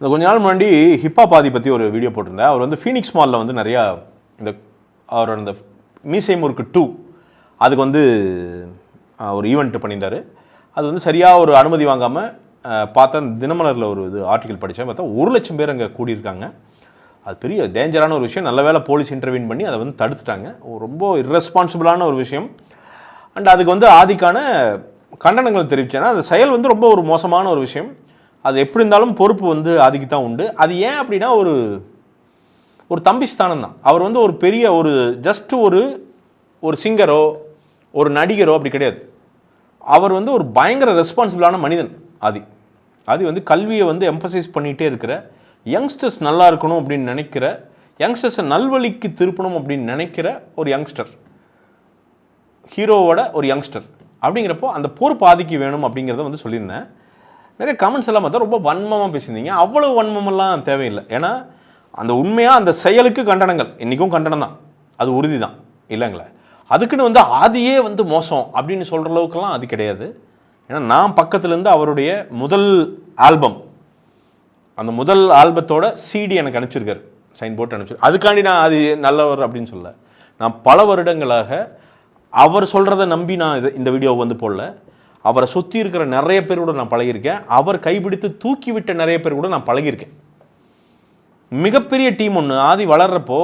இந்த கொஞ்ச நாள் முன்னாடி ஹிப்ஹாப் ஆதி பற்றி ஒரு வீடியோ போட்டிருந்தேன். அவர் வந்து ஃபீனிக்ஸ் மாலில் வந்து நிறையா இந்த அவரோட இந்த மீசை முறுக்கு 2 அதுக்கு வந்து ஒரு ஈவெண்ட் பண்ணியிருந்தார். அது வந்து சரியாக ஒரு அனுமதி வாங்காமல் பார்த்தா தினமலரில் ஒரு இது ஆர்டிக்கல் படித்தேன். பார்த்தா 1,00,000 பேர் அங்கே கூடியிருக்காங்க. அது பெரிய டேஞ்சரான ஒரு விஷயம். நல்ல வேளை போலீஸ் இன்டர்வீன் பண்ணி அதை வந்து தடுத்துட்டாங்க. ரொம்ப இர்ரெஸ்பான்சிபிளான ஒரு விஷயம். அண்ட் அதுக்கு வந்து ஆதிக்கான கண்டனங்கள் தெரிவித்தேன்னா அந்த செயல் வந்து ரொம்ப ஒரு மோசமான ஒரு விஷயம். அது எப்படி இருந்தாலும் பொறுப்பு வந்து ஆதிக்கு தான் உண்டு. அது ஏன் அப்படின்னா ஒரு தம்பி ஸ்தானம் தான். அவர் வந்து ஒரு பெரிய ஒரு ஜஸ்ட் ஒரு சிங்கரோ ஒரு நடிகரோ அப்படி கிடையாது. அவர் வந்து ஒரு பயங்கர ரெஸ்பான்சிபிளான மனிதன். ஆதி வந்து கல்வியை வந்து எம்பசைஸ் பண்ணிகிட்டே இருக்கிற, யங்ஸ்டர்ஸ் நல்லா இருக்கணும் அப்படின்னு நினைக்கிற, யங்ஸ்டர்ஸை நல்வழிக்கு திருப்பணும் அப்படின்னு நினைக்கிற ஒரு யங்ஸ்டர், ஹீரோவோட ஒரு யங்ஸ்டர். அப்படிங்கிறப்போ அந்த பொறுப்பு ஆதிக்கு வேணும் அப்படிங்கிறத வந்து சொல்லியிருந்தேன். நிறைய கமெண்ட்ஸ் எல்லாம் பார்த்தா ரொம்ப வன்மமாக பேசியிருந்தீங்க. அவ்வளோ வன்மமெல்லாம் தேவையில்லை. ஏன்னா அந்த உண்மையாக அந்த செயலுக்கு கண்டனங்கள் இன்றைக்கும் கண்டனம் தான், அது உறுதி தான் இல்லைங்களே. அதுக்குன்னு வந்து ஆதியே வந்து மோசம் அப்படின்னு சொல்கிற அளவுக்குலாம் அது கிடையாது. ஏன்னா நான் பக்கத்துலேருந்து அவருடைய முதல் ஆல்பம், அந்த முதல் ஆல்பத்தோட CD எனக்கு அனுப்பிச்சிருக்காரு, சைன் போட்டு அனுப்பிச்சிரு. அதுக்காண்டி நான் அது நல்லவர் அப்படின்னு சொல்ல, நான் பல வருடங்களாக அவர் சொல்கிறத நம்பி நான் இந்த வீடியோவை வந்து போடல. அவரை சுற்றி இருக்கிற நிறைய பேர் கூட நான் பழகியிருக்கேன். அவர் கைப்பிடித்து தூக்கி விட்ட நிறைய பேர் கூட நான் பழகியிருக்கேன். மிகப்பெரிய டீம் ஒன்று ஆதி வளர்கிறப்போ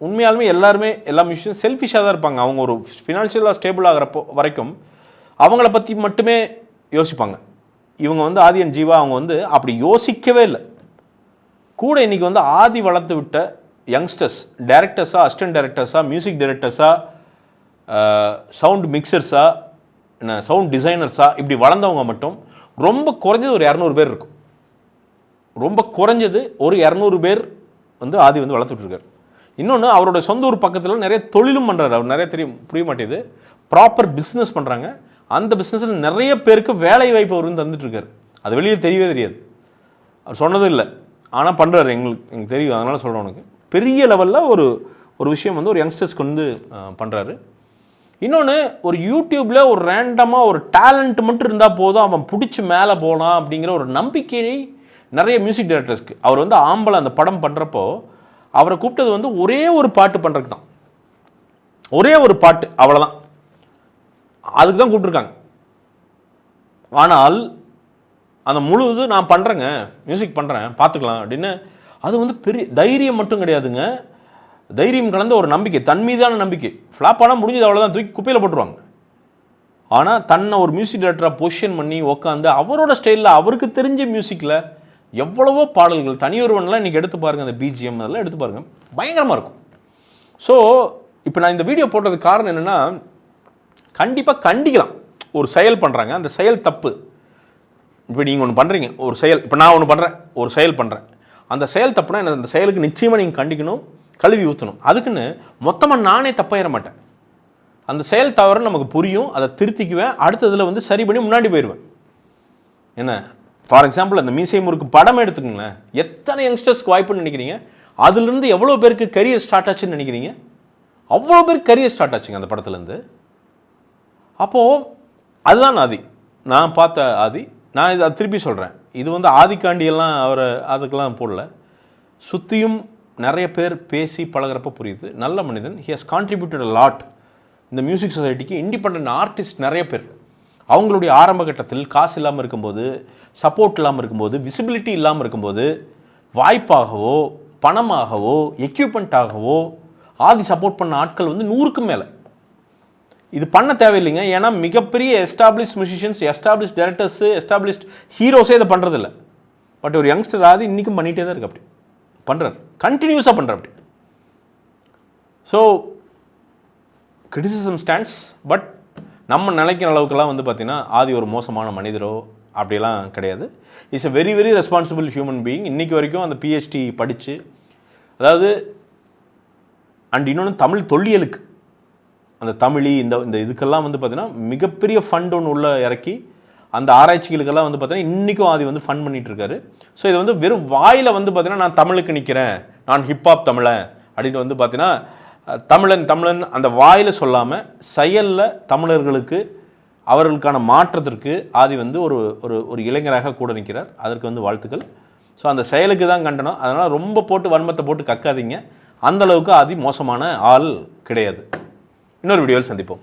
உண்மையாலுமே எல்லாருமே எல்லா மியூசிஷியன் செல்ஃபிஷாக தான் இருப்பாங்க. அவங்க ஒரு ஃபினான்ஷியலாக ஸ்டேபிள் ஆகிறப்போ வரைக்கும் அவங்கள பற்றி மட்டுமே யோசிப்பாங்க. இவங்க வந்து ஆதி அண்ட் ஜீவா அவங்க வந்து அப்படி யோசிக்கவே இல்லை. கூட இன்றைக்கி வந்து ஆதி வளர்த்து விட்ட யங்ஸ்டர்ஸ், டைரக்டர்ஸாக, அசிஸ்டன்ட் டைரக்டர்ஸாக, மியூசிக் டைரக்டர்ஸாக, சவுண்ட் மிக்சர்ஸாக, என்ன சவுண்ட் டிசைனர்ஸாக இப்படி வளர்ந்தவங்க மட்டும் ரொம்ப குறைஞ்சது ஒரு 200 பேர் இருக்கும். ரொம்ப குறைஞ்சது ஒரு 200 பேர் வந்து ஆதி வந்து வளர்த்துட்ருக்கார். இன்னொன்று அவரோட சொந்த ஊர் பக்கத்தில் நிறைய தொழிலும் பண்ணுறாரு. அவர் நிறைய புரிய மாட்டேது. ப்ராப்பர் பிஸ்னஸ் பண்ணுறாங்க. அந்த பிஸ்னஸில் நிறைய பேருக்கு வேலை வாய்ப்பு அவர் வந்து தந்துட்டுருக்காரு. அது வெளியில் தெரியவே தெரியாது, அவர் சொன்னதும் இல்லை. ஆனால் பண்ணுறாரு, எங்களுக்கு தெரியும், அதனால் சொல்கிறேன். உனக்கு பெரிய லெவலில் ஒரு விஷயம் வந்து ஒரு யங்ஸ்டர்ஸ்க்கு வந்து பண்ணுறாரு. இன்னொன்று, ஒரு யூடியூப்பில் ஒரு ரேண்டமாக ஒரு டேலண்ட் மட்டும் இருந்தால் போதும், அவன் பிடிச்சி மேலே போகலாம் அப்படிங்கிற ஒரு நம்பிக்கையை நிறைய மியூசிக் டைரக்டர்ஸ்க்கு. அவர் வந்து ஆம்பளை அந்த படம் பண்ணுறப்போ அவரை கூப்பிட்டது வந்து ஒரே ஒரு பாட்டு பண்ணுறதுக்கு தான், ஒரே ஒரு பாட்டு, அவ்வளோதான், அதுக்கு தான் கூப்பிட்ருக்காங்க. ஆனால் அந்த முழுது நான் பண்ணுறேங்க, மியூசிக் பண்ணுறேன், பார்த்துக்கலாம் அப்படின்னு. அது வந்து பெரிய தைரியம் மட்டும் கிடையாதுங்க, தைரியம் கலந்த ஒரு நம்பிக்கை, தன் மீதான நம்பிக்கை. ஃப்ளாப் ஆனால் முடிஞ்சது, அவ்வளோதான், தூக்கி குப்பையில் போட்டுருவாங்க. ஆனால் தன்னை ஒரு மியூசிக் டைரக்டராக பொசிஷன் பண்ணி உட்காந்து அவரோட ஸ்டைலில் அவருக்கு தெரிஞ்ச மியூசிக்கில் எவ்வளவோ பாடல்கள், தனியொருவன்லாம் இன்றைக்கி எடுத்து பாருங்கள், அந்த BGM அதெல்லாம் எடுத்து பாருங்கள், பயங்கரமாக இருக்கும். ஸோ இப்போ நான் இந்த வீடியோ போட்டதுக்கு காரணம் என்னென்னா, கண்டிப்பாக கண்டிக்கலாம். ஒரு செயல் பண்ணுறாங்க, அந்த செயல் தப்பு. இப்போ நீங்கள் ஒன்று பண்ணுறீங்க, ஒரு செயல், இப்போ நான் ஒன்று பண்ணுறேன், ஒரு செயல் பண்ணுறேன், அந்த செயல் தப்புனா என்ன, அந்த செயலுக்கு நிச்சயமாக நீங்கள் கண்டிக்கணும், கழுவி ஊற்றணும். அதுக்குன்னு மொத்தமாக நானே தப்பாயிட மாட்டேன். அந்த செயல் தவறுன்னு நமக்கு புரியும், அதை திருத்திக்குவேன், அடுத்ததில் வந்து சரி பண்ணி முன்னாடி போயிடுவேன். என்ன, ஃபார் எக்ஸாம்பிள் அந்த மீசை முறுக்கு படம் எடுத்துக்கங்களேன், எத்தனை யங்ஸ்டர்ஸ்க்கு வாய்ப்புன்னு நினைக்கிறீங்க? அதுலேருந்து எவ்வளோ பேருக்கு கரியர் ஸ்டார்ட் ஆச்சுன்னு நினைக்கிறீங்க? அவ்வளோ பேருக்கு கரியர் ஸ்டார்ட் ஆச்சுங்க அந்த படத்துலேருந்து. அப்போது அதுதான் ஆதி, நான் பார்த்த ஆதி. நான் இதை திருப்பி சொல்கிறேன், இது வந்து ஆதிக்காண்டியெல்லாம் அவரை அதுக்கெல்லாம் போடல. சுற்றியும் நிறைய பேர் பேசி பழகிறப்ப புரியுது, நல்ல மனிதன். He has contributed a lot இந்த மியூசிக் சொசைட்டிக்கு. இண்டிபெண்ட் ஆர்டிஸ்ட் நிறைய பேர் அவங்களுடைய ஆரம்ப கட்டத்தில் காசு இல்லாமல் இருக்கும்போது, சப்போர்ட் இல்லாமல் இருக்கும்போது, விசிபிலிட்டி இல்லாமல் இருக்கும்போது, வாய்ப்பாகவோ பணமாகவோ எக்யூப்மெண்ட்டாகவோ ஆதி சப்போர்ட் பண்ண ஆட்கள் வந்து 100க்கும் மேலே. இது பண்ண தேவையில்லைங்க. ஏன்னா மிகப்பெரிய establish musicians, establish directors, establish ஹீரோஸே இதை பண்ணுறதில்ல. பட் ஒரு யங்ஸ்டர் ஆதி இன்றைக்கும் பண்ணிகிட்டே தான் இருக்கு, அப்படி பண்ணுறாரு, கண்டினியூஸாக பண்ணுற அப்படி. So criticism stands. பட் நம்ம நினைக்கிற அளவுக்குலாம் வந்து பார்த்திங்கன்னா ஆதி ஒரு மோசமான மனிதரோ அப்படியெல்லாம் கிடையாது. It's a very very responsible human being. இன்றைக்கி வரைக்கும் அந்த PhD படித்து, அதாவது அண்ட் இன்னொன்று தமிழ் தொல்லியலுக்கு, அந்த தமிழி இந்த இதுக்கெல்லாம் வந்து பார்த்திங்கன்னா மிகப்பெரிய ஃபண்ட் ஒன்று உள்ள இறக்கி அந்த ஆராய்ச்சிகளுக்கெல்லாம் வந்து பார்த்தீங்கன்னா இன்றைக்கும் ஆதி வந்து ஃபண்ட் பண்ணிகிட்டு இருக்காரு. ஸோ இது வந்து வெறும் வாயில் வந்து பார்த்தீங்கன்னா நான் தமிழுக்கு நிற்கிறேன், நான் ஹிப்ஹாப் தமிழன் அப்படின்னு வந்து பார்த்தீங்கன்னா தமிழன் அந்த வாயில் சொல்லாமல் செயலில் தமிழர்களுக்கு அவர்களுக்கான மாற்றத்திற்கு ஆதி வந்து ஒரு ஒரு இளைஞராக கூட நிற்கிறார். அதற்கு வந்து வாழ்த்துக்கள். ஸோ அந்த செயலுக்கு தான் கண்டனம். அதனால் ரொம்ப போட்டு வன்மத்தை போட்டு கக்காதீங்க. அந்தளவுக்கு மோசமான ஆள் கிடையாது. இன்னொரு வீடியோவில் சந்திப்போம்.